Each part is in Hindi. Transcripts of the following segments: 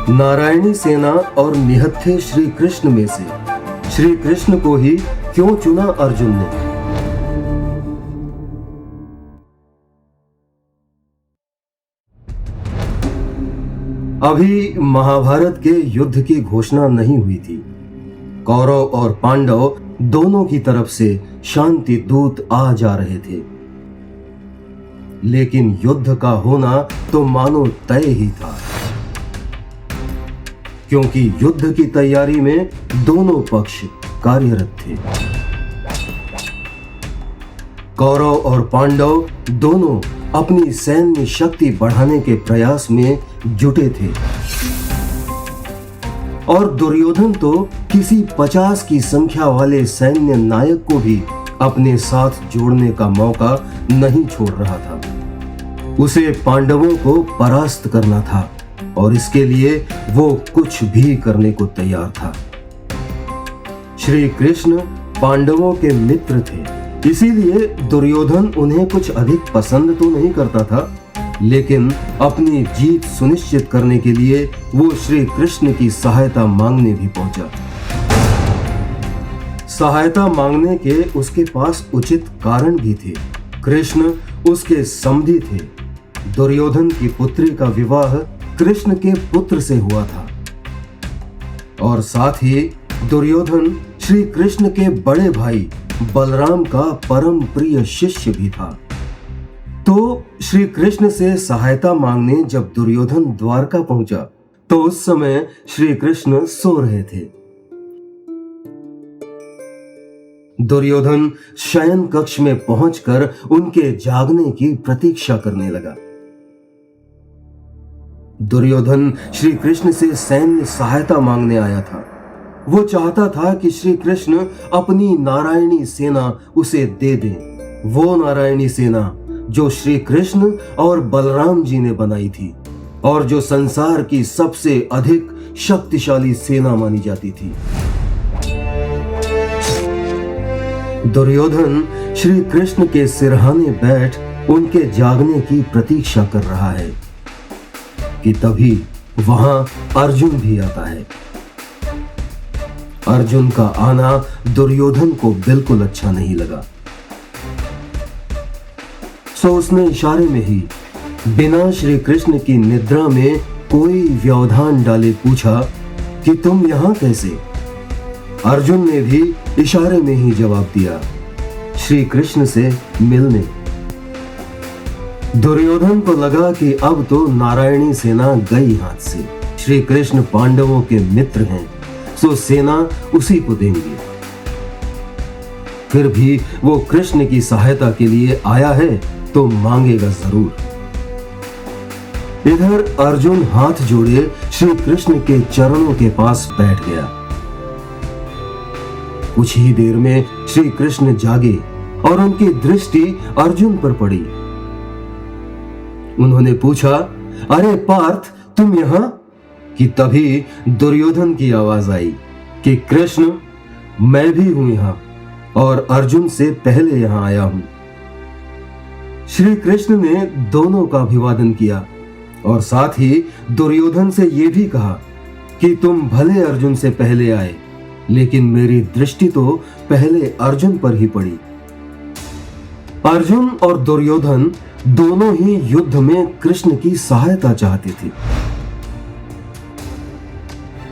नारायणी सेना और निहत्थे श्री कृष्ण में से श्री कृष्ण को ही क्यों चुना अर्जुन ने? अभी महाभारत के युद्ध की घोषणा नहीं हुई थी। कौरव और पांडव दोनों की तरफ से शांति दूत आ जा रहे थे, लेकिन युद्ध का होना तो मानो तय ही था, क्योंकि युद्ध की तैयारी में दोनों पक्ष कार्यरत थे। कौरव और पांडव दोनों अपनी सैन्य शक्ति बढ़ाने के प्रयास में जुटे थे और दुर्योधन तो किसी 50 की संख्या वाले सैन्य नायक को भी अपने साथ जोड़ने का मौका नहीं छोड़ रहा था। उसे पांडवों को परास्त करना था और इसके लिए वो कुछ भी करने को तैयार था। श्री कृष्ण पांडवों के मित्र थे, इसीलिए दुर्योधन उन्हें कुछ अधिक पसंद तो नहीं करता था, लेकिन अपनी जीत सुनिश्चित करने के लिए वो श्री कृष्ण की सहायता मांगने भी पहुंचा। सहायता मांगने के उसके पास उचित कारण भी थे। कृष्ण उसके समधी थे। दुर्योधन की पुत्री का विवाह कृष्ण के पुत्र से हुआ था और साथ ही दुर्योधन श्री कृष्ण के बड़े भाई बलराम का परम प्रिय शिष्य भी था। तो श्री कृष्ण से सहायता मांगने जब दुर्योधन द्वारका पहुंचा तो उस समय श्री कृष्ण सो रहे थे। दुर्योधन शयन कक्ष में पहुंचकर उनके जागने की प्रतीक्षा करने लगा। दुर्योधन श्री कृष्ण से सैन्य सहायता मांगने आया था। वो चाहता था कि श्री कृष्ण अपनी नारायणी सेना उसे दे दें, वो नारायणी सेना जो श्री कृष्ण और बलराम जी ने बनाई थी और जो संसार की सबसे अधिक शक्तिशाली सेना मानी जाती थी। दुर्योधन श्री कृष्ण के सिरहाने बैठ उनके जागने की प्रतीक्षा कर रहा है कि तभी वहां अर्जुन भी आता है। अर्जुन का आना दुर्योधन को बिल्कुल अच्छा नहीं लगा, सो उसने इशारे में ही बिना श्री कृष्ण की निद्रा में कोई व्यवधान डाले पूछा कि तुम यहां कैसे? अर्जुन ने भी इशारे में ही जवाब दिया, श्री कृष्ण से मिलने। दुर्योधन को लगा कि अब तो नारायणी सेना गई हाथ से। श्री कृष्ण पांडवों के मित्र हैं, सो सेना उसी को देंगे। फिर भी वो कृष्ण की सहायता के लिए आया है तो मांगेगा जरूर। इधर अर्जुन हाथ जोड़े श्री कृष्ण के चरणों के पास बैठ गया। कुछ ही देर में श्री कृष्ण जागे और उनकी दृष्टि अर्जुन पर पड़ी। उन्होंने पूछा, अरे पार्थ, तुम यहां? कि तभी दुर्योधन की आवाज आई कि कृष्ण, मैं भी हूं यहां और अर्जुन से पहले यहां आया हूं। श्री कृष्ण ने दोनों का अभिवादन किया और साथ ही दुर्योधन से यह भी कहा कि तुम भले अर्जुन से पहले आए, लेकिन मेरी दृष्टि तो पहले अर्जुन पर ही पड़ी। अर्जुन और दुर्योधन दोनों ही युद्ध में कृष्ण की सहायता चाहते थे।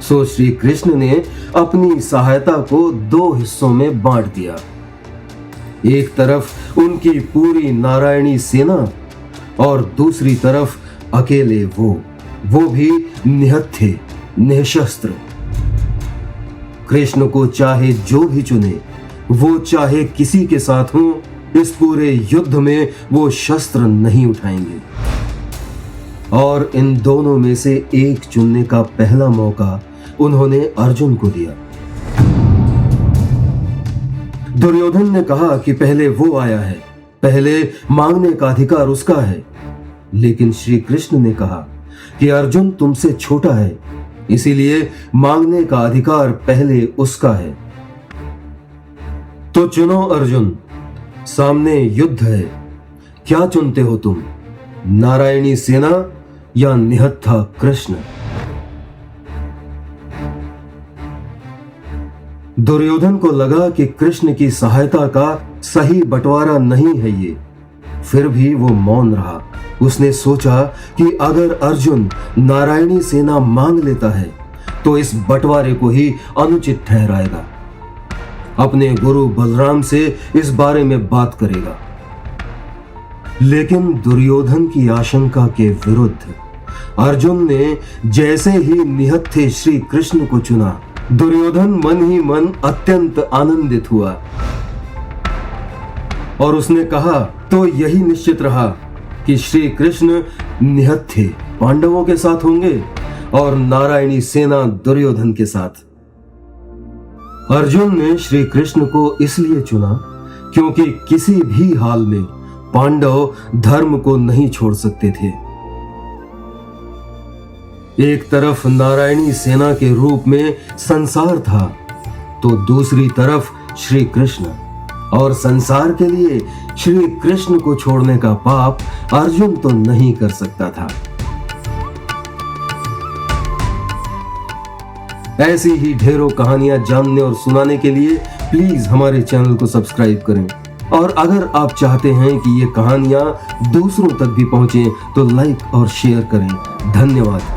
सो श्री कृष्ण ने अपनी सहायता को 2 हिस्सों में बांट दिया। एक तरफ उनकी पूरी नारायणी सेना और दूसरी तरफ अकेले वो भी निहत्थे, निशस्त्र। कृष्ण को चाहे जो भी चुने, वो चाहे किसी के साथ हो, इस पूरे युद्ध में वो शस्त्र नहीं उठाएंगे और इन दोनों में से एक चुनने का पहला मौका उन्होंने अर्जुन को दिया। दुर्योधन ने कहा कि पहले वो आया है, पहले मांगने का अधिकार उसका है, लेकिन श्री कृष्ण ने कहा कि अर्जुन तुमसे छोटा है, इसीलिए मांगने का अधिकार पहले उसका है। तो चुनो अर्जुन, सामने युद्ध है, क्या चुनते हो तुम, नारायणी सेना या निहत्था कृष्ण? दुर्योधन को लगा कि कृष्ण की सहायता का सही बंटवारा नहीं है ये, फिर भी वो मौन रहा। उसने सोचा कि अगर अर्जुन नारायणी सेना मांग लेता है तो इस बंटवारे को ही अनुचित ठहराएगा, अपने गुरु बलराम से इस बारे में बात करेगा। लेकिन दुर्योधन की आशंका के विरुद्ध अर्जुन ने जैसे ही निहत्थे श्री कृष्ण को चुना, दुर्योधन मन ही मन अत्यंत आनंदित हुआ और उसने कहा, तो यही निश्चित रहा कि श्री कृष्ण निहत्थे पांडवों के साथ होंगे और नारायणी सेना दुर्योधन के साथ। अर्जुन ने श्री कृष्ण को इसलिए चुना क्योंकि किसी भी हाल में पांडव धर्म को नहीं छोड़ सकते थे। एक तरफ नारायणी सेना के रूप में संसार था तो दूसरी तरफ श्री कृष्ण, और संसार के लिए श्री कृष्ण को छोड़ने का पाप अर्जुन तो नहीं कर सकता था। ऐसी ही ढेरों कहानियां जानने और सुनाने के लिए प्लीज हमारे चैनल को सब्सक्राइब करें, और अगर आप चाहते हैं कि ये कहानियां दूसरों तक भी पहुंचे तो लाइक और शेयर करें। धन्यवाद।